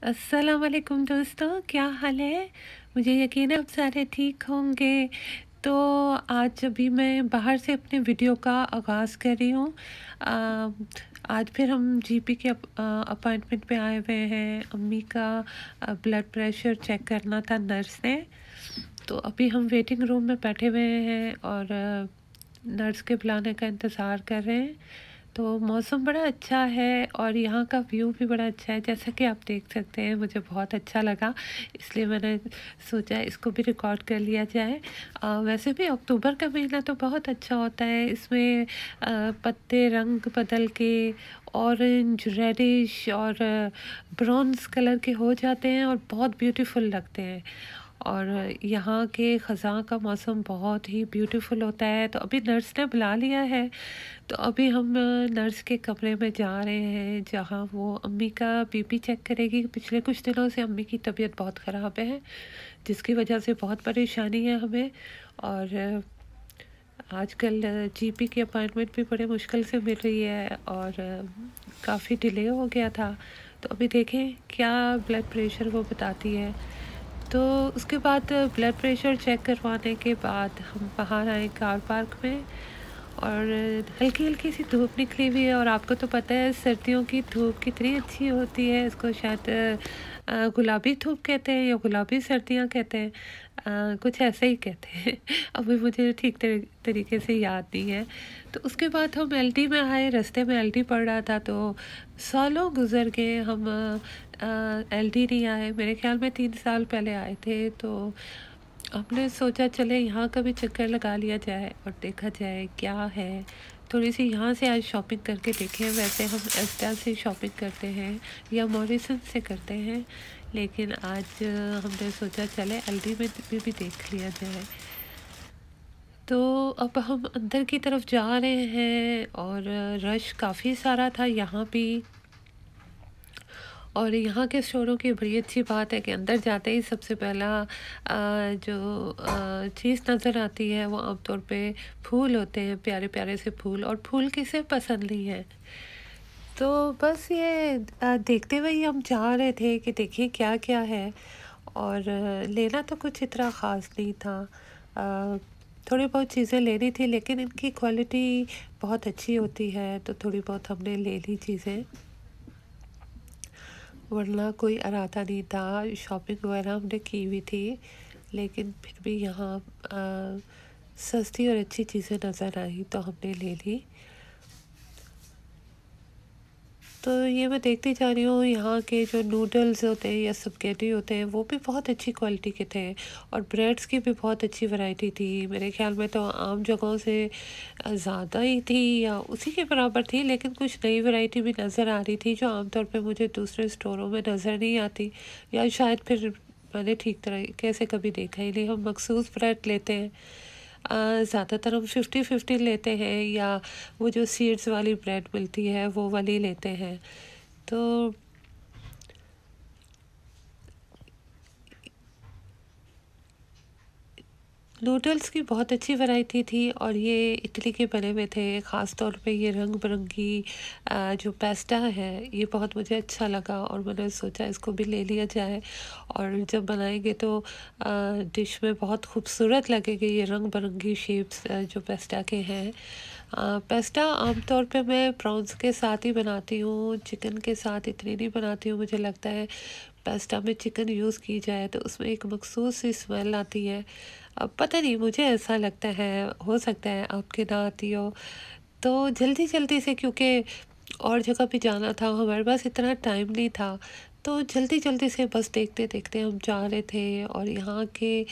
अस्सलाम वालेकुम दोस्तों, क्या हाल है? मुझे यकीन है आप सारे ठीक होंगे। तो आज अभी मैं बाहर से अपने वीडियो का आगाज़ कर रही हूँ। अ, आज फिर हम जीपी के अपॉइंटमेंट पे आए हुए हैं। अम्मी का ब्लड प्रेशर चेक करना था नर्स ने। तो अभी हम वेटिंग रूम में बैठे हुए हैं और नर्स के बुलाने का इंतज़ार कर रहे हैं। तो मौसम बड़ा अच्छा है और यहाँ का व्यू भी बड़ा अच्छा है, जैसा कि आप देख सकते हैं। मुझे बहुत अच्छा लगा, इसलिए मैंने सोचा इसको भी रिकॉर्ड कर लिया जाए। वैसे भी अक्टूबर का महीना तो बहुत अच्छा होता है। इसमें पत्ते रंग बदल के ऑरेंज, रेडिश और ब्रॉन्ज़ कलर के हो जाते हैं और बहुत ब्यूटीफुल लगते हैं। और यहाँ के ख़ज़ां का मौसम बहुत ही ब्यूटीफुल होता है। तो अभी नर्स ने बुला लिया है, तो अभी हम नर्स के कमरे में जा रहे हैं, जहाँ वो अम्मी का बीपी चेक करेगी। पिछले कुछ दिनों से अम्मी की तबीयत बहुत ख़राब है, जिसकी वजह से बहुत परेशानी है हमें। और आजकल जीपी की अपॉइंटमेंट भी बड़े मुश्किल से मिल रही है और काफ़ी डिले हो गया था। तो अभी देखें क्या ब्लड प्रेशर वो बताती है। तो उसके बाद ब्लड प्रेशर चेक करवाने के बाद हम बाहर आए कार पार्क में, और हल्की हल्की सी धूप निकली हुई है। और आपको तो पता है सर्दियों की धूप कितनी अच्छी होती है। इसको शायद गुलाबी धूप कहते हैं या गुलाबी सर्दियाँ कहते हैं, कुछ ऐसे ही कहते हैं। अभी मुझे ठीक तरीके से याद नहीं है। तो उसके बाद हम एलडी में आए, रास्ते में एलडी पड़ रहा था, तो सालों गुजर गए हम एलडी नहीं आए। मेरे ख्याल में 3 साल पहले आए थे। तो हमने सोचा चले यहाँ का भी चक्कर लगा लिया जाए और देखा जाए क्या है। थोड़ी सी यहाँ से आज शॉपिंग करके देखें। वैसे हम एस्टा से शॉपिंग करते हैं या मॉरिसन से करते हैं, लेकिन आज हमने सोचा चले एलडी में भी देख लिया जाए। तो अब हम अंदर की तरफ जा रहे हैं और रश काफ़ी सारा था यहाँ भी। और यहाँ के स्टोरों की बड़ी अच्छी बात है कि अंदर जाते ही सबसे पहला जो चीज़ नज़र आती है वो आमतौर पे फूल होते हैं, प्यारे प्यारे से फूल। और फूल किसे पसंद नहीं है। तो बस ये देखते हुए ही हम जा रहे थे कि देखिए क्या क्या है। और लेना तो कुछ इतना ख़ास नहीं था। अ, थोड़ी बहुत चीज़ें लेनी थी, लेकिन इनकी क्वालिटी बहुत अच्छी होती है, तो थोड़ी बहुत हमने ले ली चीज़ें, वरना कोई इरादा नहीं था। शॉपिंग वगैरह हमने की हुई थी, लेकिन फिर भी यहाँ सस्ती और अच्छी चीज़ें नज़र आई तो हमने ले ली। तो ये मैं देखती जा रही हूँ, यहाँ के जो नूडल्स होते हैं या स्पगेटी होते हैं वो भी बहुत अच्छी क्वालिटी के थे। और ब्रेड्स की भी बहुत अच्छी वैरायटी थी। मेरे ख्याल में तो आम जगहों से ज़्यादा ही थी या उसी के बराबर थी, लेकिन कुछ नई वैरायटी भी नज़र आ रही थी जो आमतौर पे मुझे दूसरे स्टोरों में नज़र नहीं आती, या शायद फिर मैंने ठीक तरीके से कभी देखा ही नहीं। हम मखसूस ब्रेड लेते हैं, ज़्यादातर हम 50-50 लेते हैं, या वो जो सीड्स वाली ब्रेड मिलती है वो वाली लेते हैं। तो नूडल्स की बहुत अच्छी वैरायटी थी और ये इटली के बने हुए थे। ख़ास तौर पे ये रंग बिरंगी जो पेस्टा है ये बहुत मुझे अच्छा लगा और मैंने सोचा इसको भी ले लिया जाए। और जब बनाएंगे तो डिश में बहुत खूबसूरत लगेगी ये रंग बिरंगी शेप्स जो पेस्टा के हैं। पेस्टा आमतौर पे मैं प्रॉन्स के साथ ही बनाती हूँ, चिकन के साथ इतनी नहीं बनाती हूँ। मुझे लगता है पेस्टा में चिकन यूज़ की जाए तो उसमें एक मखसूस सी स्मेल आती है। अब पता नहीं, मुझे ऐसा लगता है, हो सकता है आपके ना आती हो। तो जल्दी जल्दी से, क्योंकि और जगह भी जाना था, हमारे पास इतना टाइम नहीं था, तो जल्दी जल्दी से बस देखते देखते हम जा रहे थे। और यहाँ के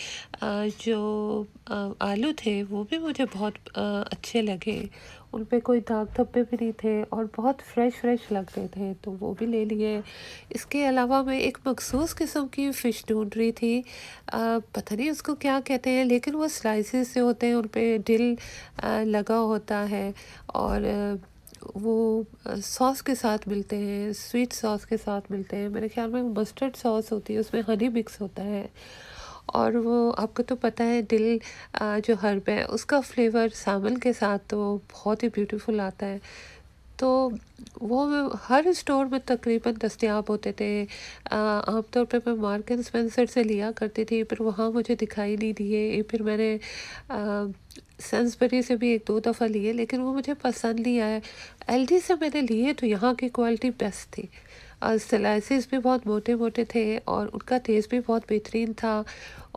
जो आलू थे वो भी मुझे बहुत अच्छे लगे। उन पे कोई दाग धब्बे भी नहीं थे और बहुत फ्रेश फ्रेश लग रहे थे, तो वो भी ले लिए। इसके अलावा मैं एक मखसूस किस्म की फ़िश ढूंढ रही थी, पता नहीं उसको क्या कहते हैं, लेकिन वो स्लाइसेस से होते हैं, उन पे दिल लगा होता है। और वो सॉस के साथ मिलते हैं, स्वीट सॉस के साथ मिलते हैं। मेरे ख्याल में मस्टर्ड सॉस होती है, उसमें हनी मिक्स होता है। और वो आपको तो पता है दिल जो हर्ब है उसका फ्लेवर सामन के साथ तो बहुत ही ब्यूटीफुल आता है। तो वो हर स्टोर में तकरीबन दस्तयाब होते थे। आमतौर पे मैं मार्क एंड स्पेंसर से लिया करती थी, पर वहाँ मुझे दिखाई नहीं दिए। फिर मैंने सेंसबरी से भी एक दो दफ़ा लिए, लेकिन वो मुझे पसंद नहीं आया। एलडी से मैंने लिए तो यहाँ की क्वालिटी बेस्ट थी। स्लाइसेस भी बहुत मोटे मोटे थे और उनका टेस्ट भी बहुत बेहतरीन था,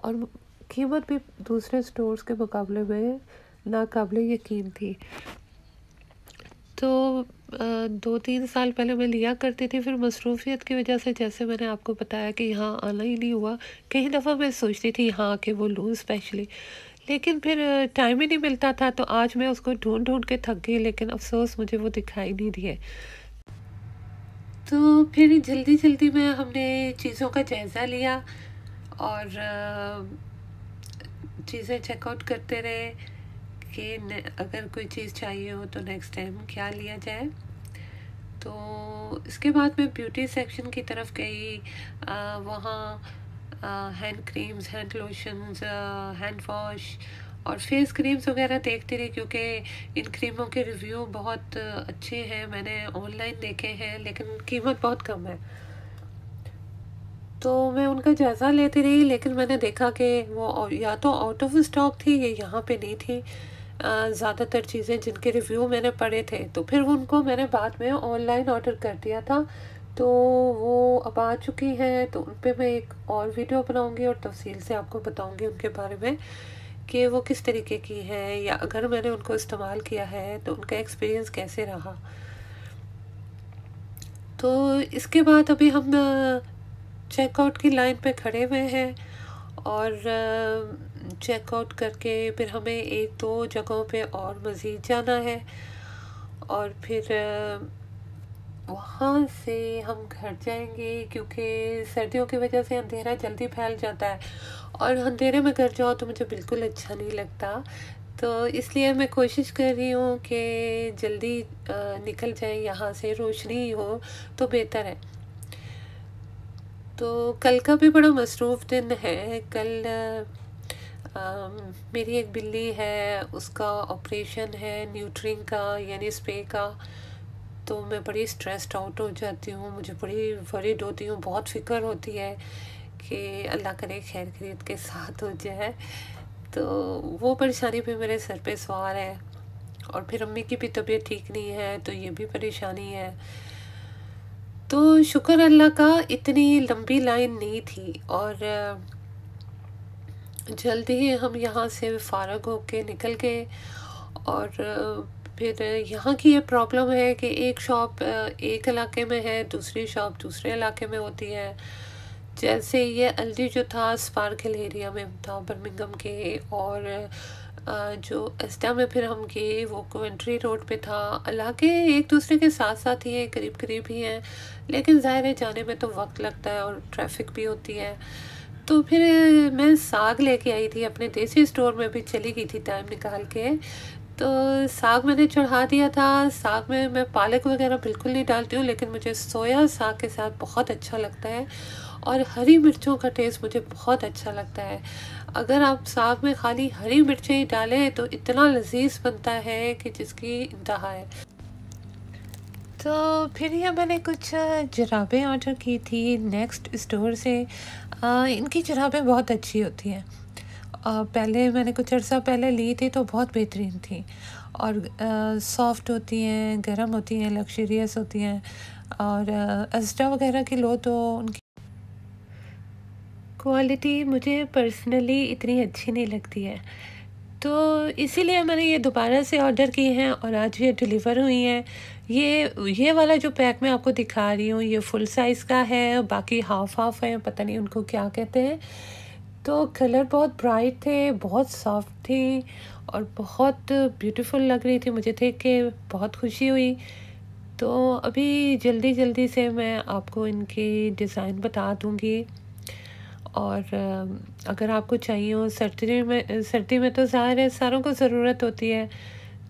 और कीमत भी दूसरे स्टोर्स के मुकाबले में नाकाबिले यकीन थी। तो 2-3 साल पहले मैं लिया करती थी, फिर मसरूफ़ियत की वजह से, जैसे मैंने आपको बताया कि यहाँ आना ही नहीं हुआ। कई दफ़ा मैं सोचती थी यहाँ आके वो लूँ स्पेशली, लेकिन फिर टाइम ही नहीं मिलता था। तो आज मैं उसको ढूंढ ढूंढ के थक गई, लेकिन अफसोस मुझे वो दिखाई नहीं दिए। तो फिर जल्दी जल्दी में हमने चीज़ों का जायज़ा लिया और चीज़ें चेकआउट करते रहे कि अगर कोई चीज़ चाहिए हो तो नेक्स्ट टाइम क्या लिया जाए। तो इसके बाद मैं ब्यूटी सेक्शन की तरफ गई। वहाँ hand creams, hand lotions, hand wash और फेस क्रीम्स वगैरह देखती रही, क्योंकि इन क्रीमों के रिव्यू बहुत अच्छे हैं। मैंने ऑनलाइन देखे हैं, लेकिन कीमत बहुत कम है। तो मैं उनका जायज़ा लेती रही, लेकिन मैंने देखा कि वो या तो आउट ऑफ स्टॉक थी या यहाँ पे नहीं थी ज़्यादातर चीज़ें जिनके रिव्यू मैंने पढ़े थे। तो फिर उनको मैंने बाद में ऑनलाइन ऑर्डर कर दिया था। तो वो अब आ चुकी हैं, तो उन पर मैं एक और वीडियो बनाऊंगी और तफसील से आपको बताऊंगी उनके बारे में कि वो किस तरीके की है, या अगर मैंने उनको इस्तेमाल किया है तो उनका एक्सपीरियंस कैसे रहा। तो इसके बाद अभी हम चेकआउट की लाइन पे खड़े हुए हैं, और चेकआउट करके फिर हमें एक दो जगहों पे और मज़ीद जाना है, और फिर वहाँ से हम घर जाएंगे, क्योंकि सर्दियों की वजह से अंधेरा जल्दी फैल जाता है, और अंधेरे में घर जाओ तो मुझे बिल्कुल अच्छा नहीं लगता। तो इसलिए मैं कोशिश कर रही हूँ कि जल्दी निकल जाए यहाँ से, रोशनी हो तो बेहतर है। तो कल का भी बड़ा मसरूफ़ दिन है। कल मेरी एक बिल्ली है, उसका ऑपरेशन है न्यूट्रिंग का, यानी स्प्रे का। तो मैं बड़ी स्ट्रेस्ड आउट हो जाती हूँ, मुझे बड़ी वरीड होती हूँ, बहुत फ़िक्र होती है कि अल्लाह करे खैर खैरियत के साथ हो जाए। तो वो परेशानी भी मेरे सर पे सवार है, और फिर अम्मी की भी तबीयत ठीक नहीं है, तो ये भी परेशानी है। तो शुक्र अल्लाह का इतनी लंबी लाइन नहीं थी, और जल्दी ही हम यहाँ से फ़ारग होके निकल गए। और फिर यहाँ की ये प्रॉब्लम है कि एक शॉप एक इलाके में है, दूसरी शॉप दूसरे इलाके में होती है। जैसे ये अल्डी जो था स्पार्कल एरिया में था बर्मिंघम के, और जो एस्टा में फिर हम गए वो कोवेंट्री रोड पे था। इलाके एक दूसरे के साथ साथ ही हैं, करीब करीब ही हैं, लेकिन ज़ाहिर है जाने में तो वक्त लगता है और ट्रैफिक भी होती है। तो फिर मैं साग लेके आई थी, अपने देसी स्टोर में भी चली गई थी टाइम निकाल के। तो साग मैंने चढ़ा दिया था। साग में मैं पालक वगैरह बिल्कुल नहीं डालती हूँ, लेकिन मुझे सोया साग के साथ बहुत अच्छा लगता है, और हरी मिर्चों का टेस्ट मुझे बहुत अच्छा लगता है। अगर आप साग में खाली हरी मिर्चें ही डालें तो इतना लजीज बनता है कि जिसकी इंतहा है। तो फिर ये मैंने कुछ जुराबें ऑर्डर की थी नेक्स्ट स्टोर से। इनकी जुराबें बहुत अच्छी होती हैं। पहले मैंने कुछ अर्सा पहले ली थी तो बहुत बेहतरीन थी, और सॉफ्ट होती हैं, गर्म होती हैं, लग्जरियस होती हैं। और अस्टा वगैरह की लो तो उनकी क्वालिटी मुझे पर्सनली इतनी अच्छी नहीं लगती है। तो इसीलिए मैंने ये दोबारा से ऑर्डर की हैं, और आज ये डिलीवर हुई हैं। ये वाला जो पैक मैं आपको दिखा रही हूँ ये फुल साइज़ का है, बाकी हाफ हाफ है, पता नहीं उनको क्या कहते हैं। तो कलर बहुत ब्राइट थे, बहुत सॉफ्ट थी, और बहुत ब्यूटीफुल लग रही थी। मुझे देख के बहुत खुशी हुई। तो अभी जल्दी जल्दी से मैं आपको इनकी डिज़ाइन बता दूँगी। और अगर आपको चाहिए हो सर्दी में तो ज़ाहिर है सारों को ज़रूरत होती है,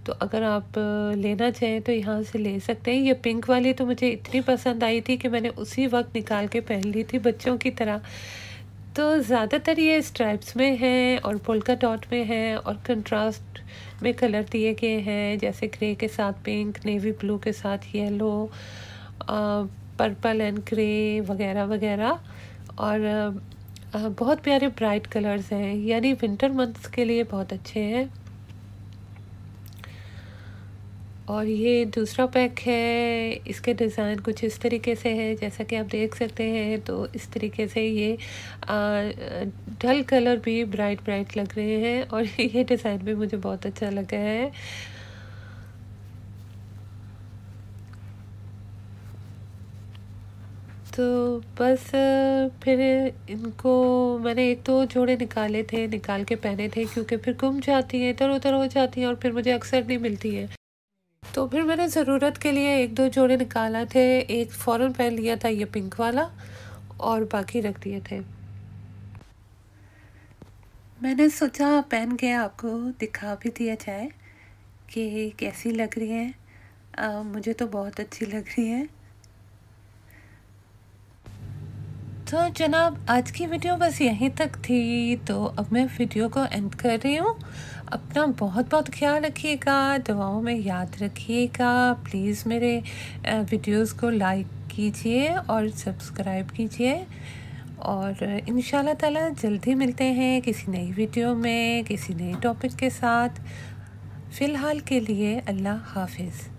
तो अगर आप लेना चाहें तो यहाँ से ले सकते हैं। ये पिंक वाली तो मुझे इतनी पसंद आई थी कि मैंने उसी वक्त निकाल के पहन ली थी बच्चों की तरह। तो ज़्यादातर ये स्ट्राइप्स में है और पोल्का डॉट में है और कंट्रास्ट में कलर दिए गए हैं, जैसे ग्रे के साथ पिंक, नेवी ब्लू के साथ येलो, पर्पल एंड ग्रे वगैरह वगैरह। और बहुत प्यारे ब्राइट कलर्स हैं, यानी विंटर मंथ्स के लिए बहुत अच्छे हैं। और ये दूसरा पैक है, इसके डिज़ाइन कुछ इस तरीके से है, जैसा कि आप देख सकते हैं। तो इस तरीके से ये डल कलर भी ब्राइट ब्राइट लग रहे हैं और ये डिज़ाइन भी मुझे बहुत अच्छा लगा है। तो बस फिर इनको मैंने एक दो जोड़े निकाल के पहने थे, क्योंकि फिर गुम जाती हैं, इधर उधर हो जाती हैं और फिर मुझे अक्सर नहीं मिलती हैं। तो फिर मैंने ज़रूरत के लिए एक दो जोड़े निकाला थे, एक फ़ौरन पहन लिया था ये पिंक वाला और बाकी रख दिए थे। मैंने सोचा पहन के आपको दिखा भी दिया जाए कि कैसी लग रही है। मुझे तो बहुत अच्छी लग रही है। तो जनाब, आज की वीडियो बस यहीं तक थी। तो अब मैं वीडियो को एंड कर रही हूँ। अपना बहुत बहुत ख्याल रखिएगा, दुआओं में याद रखिएगा। प्लीज़ मेरे वीडियोस को लाइक कीजिए और सब्सक्राइब कीजिए। और इंशाल्लाह ताला जल्दी मिलते हैं किसी नई वीडियो में, किसी नए टॉपिक के साथ। फ़िलहाल के लिए अल्लाह हाफ़िज़।